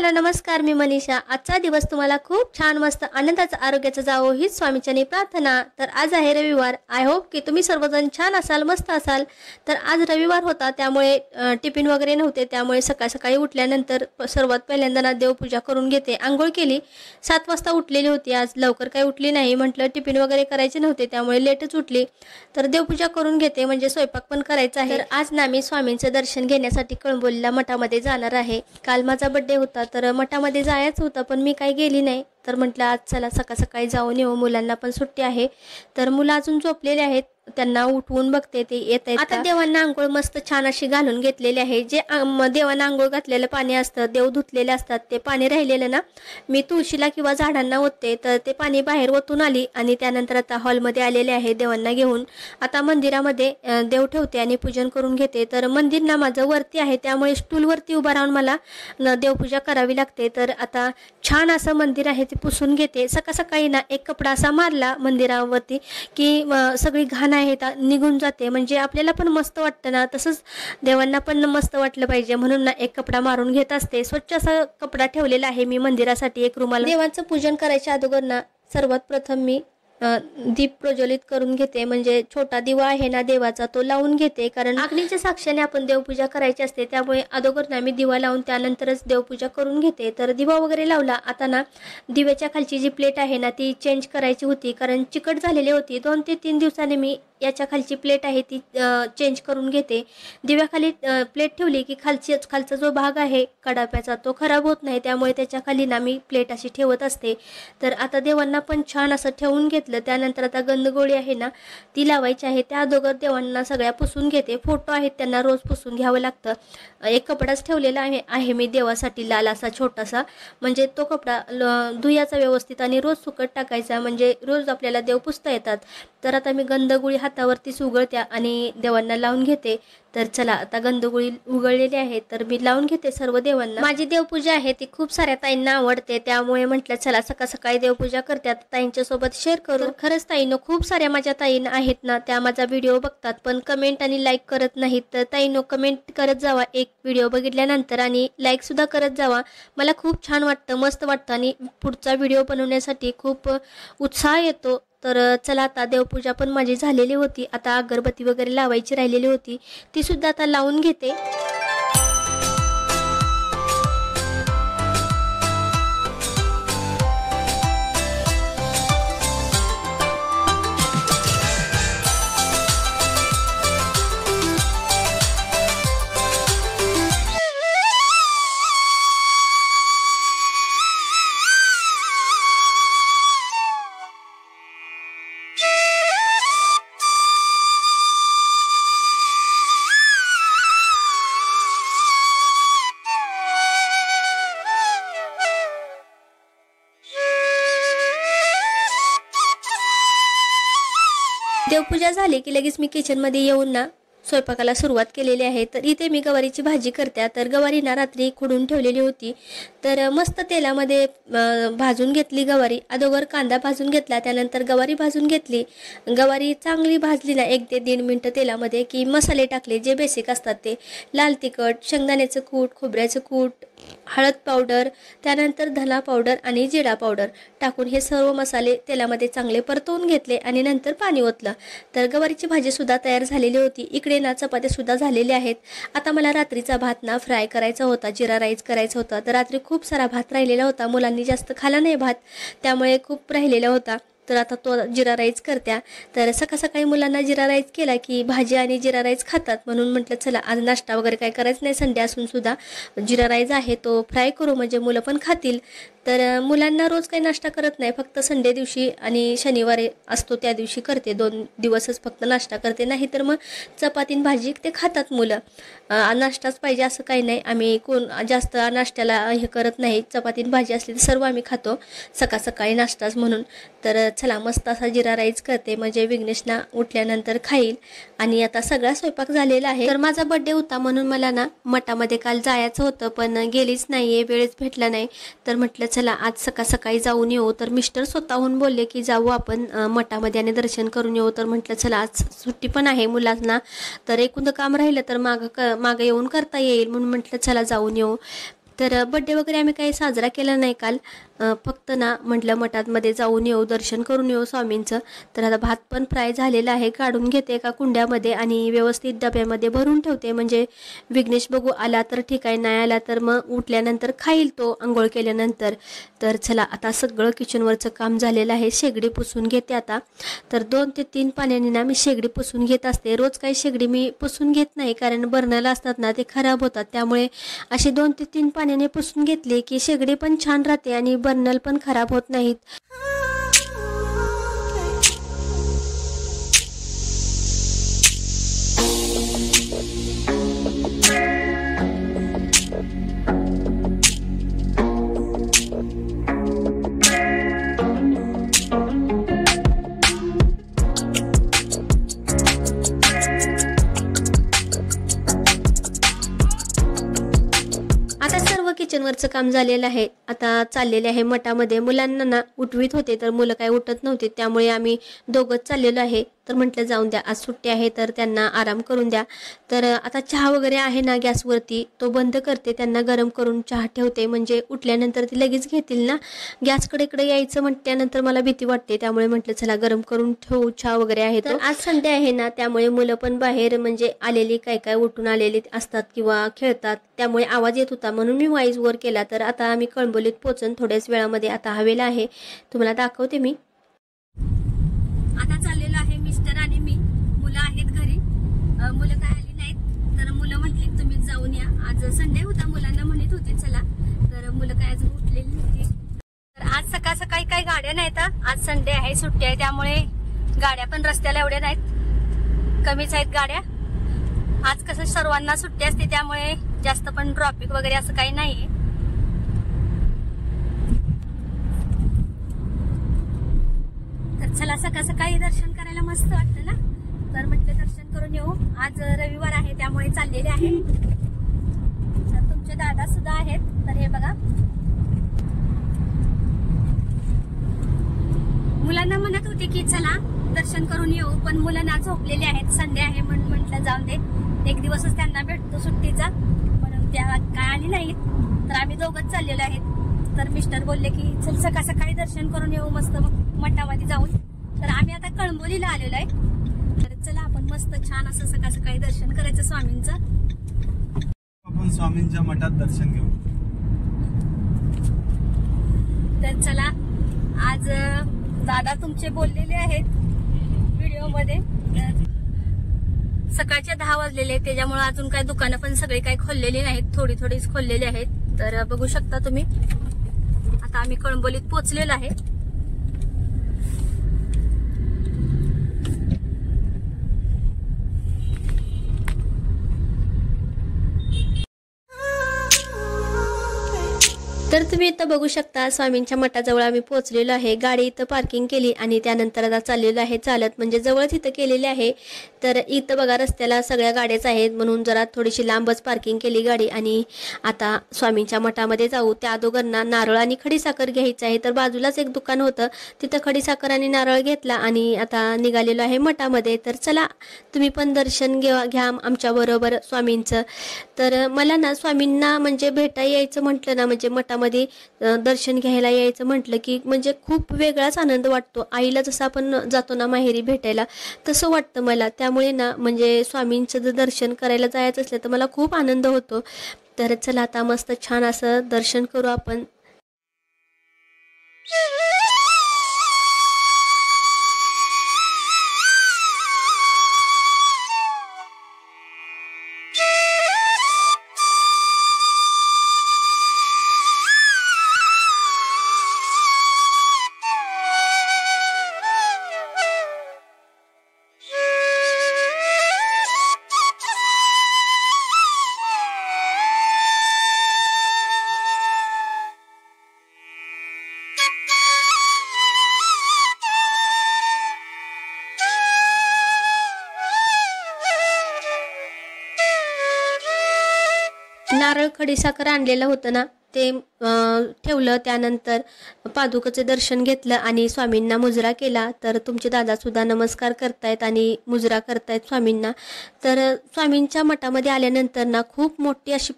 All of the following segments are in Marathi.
सर्वांना नमस्कार. मी मनीषा. आजचा दिवस तुम्हाला खूप छान मस्त आनंदाचा आरोग्याचा जावो हीच स्वामीचरणी प्रार्थना. तर आज आहे रविवार. आय होप की तुम्ही सर्वजण छान असाल, मस्त असाल. तर आज रविवार होता त्यामुळे टिफिन वगैरे नव्हते, त्यामुळे सकाळी उठल्यानंतर सर्वात पहिल्यांदा ना देवपूजा करून घेते. आंघोळ केली. 7 वाजता उठलेली होती. आज लवकर काही उठली नाही, म्हटलं टिफिन वगैरे करायचे नव्हते त्यामुळे लेटच उठली. तर देवपूजा करून घेते, म्हणजे स्वयंपाक पण करायचा आहे. तर आज ना मी स्वामींचं दर्शन घेण्यासाठी कळंबोलीला मठामध्ये जाणार आहे. काल माझा बर्थडे होता तर मठामध्ये जायचं होतं, पण मी काही गेली नाही. तर म्हटलं आज चला सकाळी जाऊन येऊ, मुलांना पण सुट्टी आहे. तर मुलं अजून झोपलेले आहेत, त्यांना उठवून बघते ते येत आहेत. आता देवांना आंघोळ मस्त छान अशी घालून घेतलेली आहे. जे देवांना आंघोळ घातलेलं पाणी असतं, देव धुतलेले असतात, ते पाणी राहिलेलं ना मी तुळशीला किंवा झाडांना ओतते. तर ते पाणी बाहेर ओतून आली आणि त्यानंतर आता हॉलमध्ये आलेले आहे देवांना घेऊन. आता मंदिरामध्ये देव ठेवते आणि पूजन करून घेते. तर मंदिर ना माझं वरती आहे, त्यामुळे स्टूलवरती उभा राहून मला देवपूजा करावी लागते. तर आता छान असं मंदिर आहे ते पुसून घेते. सकाळी ना एक कपडा असा मारला मंदिरावरती की सगळी घाण आहे निघून जाते, म्हणजे आपल्याला पण मस्त वाटतं ना, तसंच देवांना पण मस्त वाटलं पाहिजे म्हणून ना एक कपडा मारून घेत असते. स्वच्छ असा कपडा ठेवलेला आहे मी मंदिरासाठी एक रुमाल. देवांचं पूजन करायच्या अगोदर ना सर्वात प्रथम मी दीप प्रज्वलित करून घेते, म्हणजे छोटा दिवा आहे ना देवाचा तो लावून घेते, कारण अग्नीच्या साक्षीने आपण देवपूजा करायची असते. त्यामुळे अगोदर ना मी दिवा लावून त्यानंतरच देवपूजा करून घेते. तर दिवा वगैरे लावला. आता ना दिव्याच्या खालची जी प्लेट आहे ना ती चेंज करायची होती, कारण चिकट झालेली होती. 2 ते 3 दिवसांनी मी याच्या खालची प्लेट आहे ती चेंज करून घेते. दिव्याखाली प्लेट ठेवली की खालचा जो भाग आहे कडाप्याचा तो खराब होत नाही, त्यामुळे त्याच्या खाली ना मी प्लेट अशी ठेवत असते. तर आता देवांना पण छान असं ठेवून घेतलं. त्यानंतर आता गंधगोळी आहे ना ती लावायची आहे. त्या अगोदर देवांना सगळ्या पुसून घेते. फोटो आहेत त्यांना रोज पुसून घ्यावं लागतं. एक कपडाच ठेवलेला आहे मी देवासाठी लाल असा छोटासा, म्हणजे तो कपडा धुयाचा व्यवस्थित आणि रोज सुकट टाकायचा, म्हणजे रोज आपल्याला देव पुसता येतात. तर आता मी गंधगोळी हातावरती उघळत्या आणि देवांना लावून घेते. तर चला आता गंधगोळी उघळलेली आहे तर मी लावून घेते सर्व देवांना. माझी देवपूजा आहे ती खूप साऱ्या ताईंना आवडते, त्यामुळे म्हटलं चला सकाळी देवपूजा करतात ताईंच्या सोबत शेअर करू. खरंच ताईंनो, खूप साऱ्या माझ्या ताईंना आहेत ना त्या माझा व्हिडिओ बघतात पण कमेंट आणि लाईक करत नाहीत. तर ताईंनो कमेंट करत जावा एक व्हिडिओ बघितल्यानंतर आणि लाईक सुद्धा करत जावा. मला खूप छान वाटतं, मस्त वाटतं आणि पुढचा व्हिडिओ बनवण्यासाठी खूप उत्साह येतो. तर चला आता देवपूजा पण माझी झालेली होती. आता अगरबत्ती वगैरे लावायची राहिलेली होती, ती सुद्धा आता लावून घेते. देवपूजा झाली की लगेच मी किचनमध्ये येऊन ना स्वयंपाकाला सुरुवात केलेली आहे. तर इथे मी गवारीची भाजी करते. तर गवारी ना रात्री खुडून ठेवलेली होती, तर मस्त तेलामध्ये भाजून घेतली गवारी. अगोदर कांदा भाजून घेतला, त्यानंतर गवारी भाजून घेतली. गवारी चांगली भाजली ना 1 ते 1.5 मिनटं तेलामध्ये की मसाले टाकले जे बेसिक असतात ते लाल तिखट, शेंगदाण्याचं कूट, खोबऱ्याचं कूट, हळद पावडर, त्यानंतर धना पावडर आणि जिरा पावडर टाकून हे सर्व मसाले तेलामध्ये चांगले परतवून घेतले आणि नंतर पाणी ओतलं. तर गवारीची भाजी सुद्धा तयार झालेली होती. इकडे ना चपात्या सुद्धा झालेल्या आहेत. आता मला रात्रीचा भात ना फ्राय करायचा होता, जिरा राईस करायचा होता. तर रात्री खूप सारा भात राहिलेला होता, मुलांनी जास्त खाला नाही भात, त्यामुळे खूप राहिलेला होता. तर आता तो जिरा राईस करत्या. तर सकाळी मुलांना जिरा राईस केला की भाजी आणि जिरा राईस खातात, म्हणून म्हटलं चला आज नाश्ता वगैरे काय करायचं नाही, संडे असून सुद्धा जिरा राईस आहे तो फ्राय करू, म्हणजे मुलं पण खातील. तर मुलांना रोज काही नाश्ता करत नाही, फक्त संडे दिवशी आणि शनिवारी असतो त्या दिवशी करते. 2 दिवसच फक्त नाश्ता करते, नाही तर मग चपाती भाजी ते खातात मुलं. नाश्ताच पाहिजे असं काही नाही, आम्ही कोण जास्त नाश्त्याला हे करत नाही. चपाती भाजी असली तर सर्व आम्ही खातो सकाळी नाश्ताच म्हणून. तर चला मस्त असा जिरा राईस करते, म्हणजे विघ्नेशना उठल्यानंतर खाईल. आणि आता सगळा स्वयंपाक झालेला आहे. तर माझा बर्थडे होता म्हणून मला ना मठामध्ये काल जायचं होतं, पण गेलीच नाहीये, वेळच भेटला नाही. तर म्हटलं चला आज सकाळी जाऊन येऊ. तर मिस्टर स्वतःहून बोलले की जाऊ आपण मठामध्ये आणि दर्शन करून येऊ. तर म्हटलं चला आज सुट्टी पण आहे मुलांना, तर एकूण काम राहिलं तर मागं येऊन करता येईल, म्हणून म्हटलं चला जाऊन येऊ. तर बड्डे वगैरे आम्ही काही साजरा केला नाही काल, फक्त ना म्हटलं मठामध्ये जाऊन येऊ, दर्शन करून येऊ स्वामींचं. तर आता भात पण फ्राय झालेला आहे, काढून घेते एका कुंड्यामध्ये आणि व्यवस्थित डब्यामध्ये भरून ठेवते. म्हणजे विघ्नेश बघू आला तर ठीक आहे, नाही आला तर मग उठल्यानंतर खाईल तो आंघोळ केल्यानंतर. तर चला आता सगळं किचनवरचं काम झालेलं आहे, शेगडी पुसून घेते आता. तर 2 ते 3 पाण्याने ना मी शेगडी पुसून घेत असते. रोज काही शेगडी मी पुसून घेत नाही, कारण बर्नरला असतात ना ते खराब होतात. त्यामुळे असे 2 ते 3 पाण्याने पुसून घेतले की शेगडी पण छान राहते आणि बर्नल पण खराब होत नाहीत. किचनवरचं काम झालेलं आहे. आता चाललेले आहे मठामध्ये. मुलांना ना उठवीत होते तर मुलं काय उठत नव्हते, त्यामुळे आम्ही दोघंच चाललेलो आहे. तर म्हटलं जाऊन द्या, आज सुट्टी आहे तर त्यांना आराम करून द्या. तर आता चहा वगैरे आहे ना गॅसवरती, तो बंद करते, त्यांना गरम करून चहा ठेवते. म्हणजे उठल्यानंतर ती लगेच घेतील ना. गॅसकडे इकडे यायचं म्हटल्यानंतर मला भीती वाटते, त्यामुळे म्हटलं चला गरम करून ठेवू चहा वगैरे आहे. तर आज संडे आहे ना, त्यामुळे मुलं पण बाहेर म्हणजे आलेली काय काय उठून आलेली असतात किंवा खेळतात, त्यामुळे आवाज येत होता म्हणून मी वाईज वर केला. तर आता आम्ही कळंबोलीत पोहोचून थोड्याच वेळामध्ये आता हवेला आहे, तुम्हाला दाखवते मी. आता चाललेलं आहे मिस्टर आणि मी, मुलं आहेत घरी, मुलं काय आली नाहीत. तर मुलं म्हटली तुम्ही जाऊन या, आज संडे होता, मुलांना म्हणत होते चला. तर मुलं काय अजून उठलेली नव्हती. तर आज सकाळ सकाळी काही गाड्या नाहीत, आज संडे आहे, सुट्टी आहे, त्यामुळे गाड्या पण रस्त्याला एवढ्या नाहीत, कमीच आहेत गाड्या. आज कसं सर्वांना सुट्टी असते, त्यामुळे जास्त पण ट्रॉफिक वगैरे असं काही नाहीये. तर चला सकाळ सकाळी दर्शन करायला मस्त वाटतं ना, तर म्हटलं दर्शन करून येऊ. आज रविवार आहे त्यामुळे चाललेले आहे. तर तुमचे दादा सुद्धा आहेत. तर हे बघा, मुलांना म्हणत होते की चला दर्शन करून येऊ, पण मुलांना झोपलेले आहेत, संडे आहे म्हणून म्हटलं जाऊन दे, एक दिवसच त्यांना भेटतो सुट्टीचा, म्हणून त्या काय आली नाहीत. तर आम्ही दोघंच चाललेलो आहेत. तर मिस्टर बोलले की चल सकाळ सकाळी दर्शन करून येऊ मस्त मठामध्ये जाऊन. तर आम्ही आता कळंबोलीला आलेलो आहे. तर चला आपण मस्त छान असं सकाळ सकाळी दर्शन करायचं स्वामींचं. आपण स्वामींच्या मठात दर्शन घेऊ. तर चला, आज दादा तुमचे बोललेले आहेत व्हिडिओ मध्ये. सकाळचे 10 वाजलेले, त्याच्यामुळे अजून काही दुकानं पण सगळे काही खोललेली नाहीत, थोडी थोडीच खोललेली आहेत. तर बघू शकता तुम्ही, आता आम्ही कळंबोलीत पोहोचलेलो आहे. तर तुम्ही इथं बघू शकता स्वामींच्या मठाजवळ आम्ही पोहोचलेलो आहे. गाडी इथं पार्किंग केली आणि त्यानंतर आता चाललेलो आहे चालत, म्हणजे जवळच इथं केलेली आहे. तर इथं बघा रस्त्याला सगळ्या गाड्याच आहेत, म्हणून जरा थोडीशी लांबच पार्किंग केली गाडी. आणि आता स्वामींच्या मठामध्ये जाऊ. त्या अगोदरना नारळ आणि खडीसाखर घ्यायचं आहे. तर बाजूलाच एक दुकान होतं, तिथं खडीसाखर आणि नारळ घेतला आणि आता निघालेलो आहे मठामध्ये. तर चला तुम्ही पण दर्शन घ्या आमच्याबरोबर स्वामींचं. तर मला ना स्वामींना म्हणजे भेटायला यायचं म्हटलं ना, म्हणजे मठामध्ये दर्शन घ्यायला यायचं म्हटलं की म्हणजे खूप वेगळाच आनंद वाटतो. आईला जसं आपण जातो ना माहेरी भेटायला, तसं वाटतं मला. त्यामुळे ना म्हणजे स्वामींचं जर दर्शन करायला जायचं असलं तर मला खूप आनंद होतो. तर चला आता मस्त छान असं दर्शन करू आपण. नारळ खडीसाखर आणलेलं होतं ना, ते ठेवलं. त्यानंतर पादुकाचं दर्शन घेतलं आणि स्वामींना मुजरा केला. तर तुमचे दादासुद्धा नमस्कार करतायत आणि मुजरा करतायत स्वामींना. तर स्वामींच्या मठामध्ये आल्यानंतर ना खूप मोठी अशी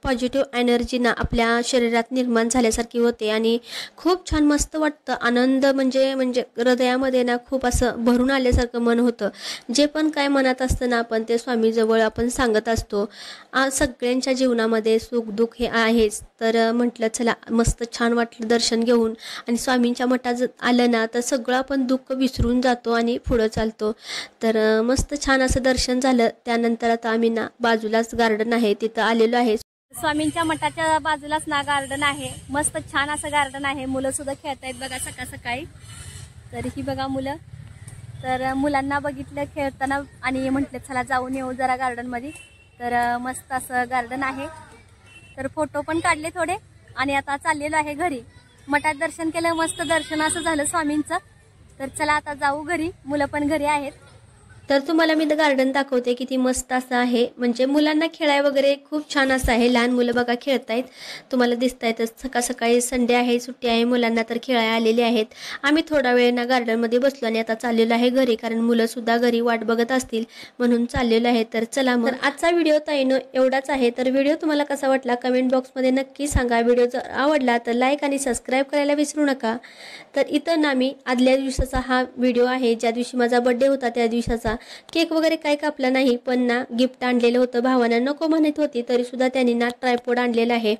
पॉझिटिव्ह एनर्जी ना आपल्या शरीरात निर्माण झाल्यासारखी होते आणि खूप छान मस्त वाटतं. आनंद म्हणजे म्हणजे हृदयामध्ये ना खूप असं भरून आल्यासारखं मन होतं. जे पण काय मनात असतं ना आपण ते स्वामीजवळ आपण सांगत असतो. सगळ्यांच्या जीवनामध्ये सुखदुःख हे आहेच. तर म्हटलं चला मस्त छान वाटलं दर्शन घेऊन आणि स्वामींच्या मठात आलं ना तर सगळं आपण दुःख विसरून जातो आणि पुढं चालतो. तर मस्त छान असं दर्शन झालं. त्यानंतर आता आम्ही ना बाजूलाच गार्डन आहे तिथं आलेलो आहे. स्वामींच्या मठाच्या बाजूलाच ना गार्डन आहे. मस्त छान असं गार्डन आहे. मुलं सुद्धा खेळतायत बघा सकाळ सकाळी. तर ही बघा मुलं. तर मुलांना बघितलं खेळताना आणि म्हटलं चला जाऊन येऊ जरा गार्डनमध्ये. तर मस्त असं गार्डन आहे. तर फोटो पण काढले थोडे आणि आता चाललेलो आहे घरी. मठात दर्शन केलं, मस्त दर्शन असं झालं स्वामींचं. तर चला आता जाऊ घरी. मुलं पण घरी आहेत. तर तुम्हाला मी गार्डन दाखवते किती मस्त असं आहे. म्हणजे मुलांना खेळाय वगैरे खूप छान असं आहे. लहान मुलं बघा खेळतायत, तुम्हाला दिसतायतच. सकाळ सकाळी संडे आहे, सुट्टी आहे, मुलांना तर खेळायला आलेले आहेत. आम्ही थोडा वेळ ना गार्डनमध्ये बसलो आणि आता चाललेलो आहे घरी, कारण मुलं सुद्धा घरी वाट बघत असतील म्हणून चाललेलो आहे. तर चला मग आजचा व्हिडिओ ताईनो एवढाच आहे. तर व्हिडिओ तुम्हाला कसा वाटला कमेंट बॉक्समध्ये नक्की सांगा. व्हिडिओ जर आवडला तर लाईक आणि सबस्क्राईब करायला विसरू नका. तर इथं ना मी आदल्या दिवसाचा हा व्हिडिओ आहे, ज्या दिवशी माझा बर्थडे होता त्या दिवसाचा. केक वगैरे काय कापला नाही, पण ना गिफ्ट आणलेलं होतं. भावाना नको म्हणत होती तरी सुद्धा त्यांनी ना ट्रायपॉड आणलेला आहे.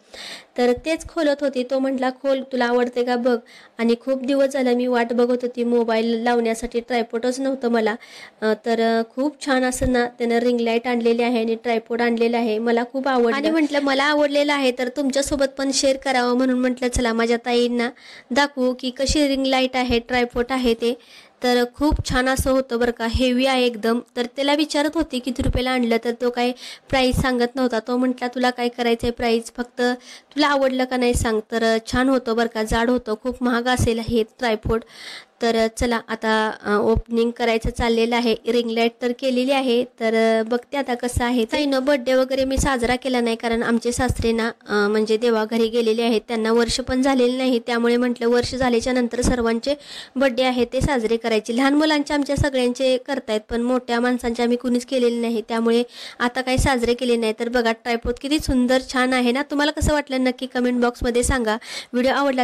तर तेच खोलत होती. तो म्हटला खोल, तुला आवडते का बघ. आणि खूप दिवस झाला मी वाट बघत होती मोबाईल लावण्यासाठी, ट्रायपॉडच नव्हतं मला. तर खूप छान असं ना त्यानं रिंग लाईट आणलेली आहे आणि ट्रायपॉड आणलेलं आहे. मला खूप आवडलं आणि म्हटलं मला आवडलेलं आहे तर तुमच्यासोबत पण शेअर करावं म्हणून म्हटलं चला माझ्या ताईंना दाखवू की कशी रिंग लाईट आहे, ट्रायपॉड आहे ते. तर खूप छान असं होतं बरं का, हेवी आहे एकदम. तर त्याला विचारत होती किती रुपयाला आणलं, तर तो काही प्राईस सांगत नव्हता. तो म्हटला तुला काय करायचं आहे प्राईस, फक्त तुला आवडलं का नाही सांग. तर छान होतं बरं का, जाड होतं, खूप महाग असेल हे ट्रायपॉड. तर चला आता ओपनिंग करायचं चाललेलं आहे. रिंग लाईट तर केलेली आहे. तर बघते आता कसं आहे. ताईनं बर्थडे वगैरे मी साजरा केला नाही, कारण आमचे सासरे ना म्हणजे देवाघरी गेलेले आहेत, त्यांना वर्ष पण झालेले नाही. त्यामुळे म्हटलं वर्ष झाल्याच्या नंतर सर्वांचे बर्थडे आहे ते साजरे करायचे. लहान मुलांचे आमच्या सगळ्यांचे करतायत, पण मोठ्या माणसांचे आम्ही कुणीच केलेले नाही, त्यामुळे आता काही साजरे केले नाही. तर बघा ट्रायपॉड किती सुंदर छान आहे ना. तुम्हाला कसं वाटलं नक्की कमेंट बॉक्समध्ये सांगा. व्हिडिओ आवडला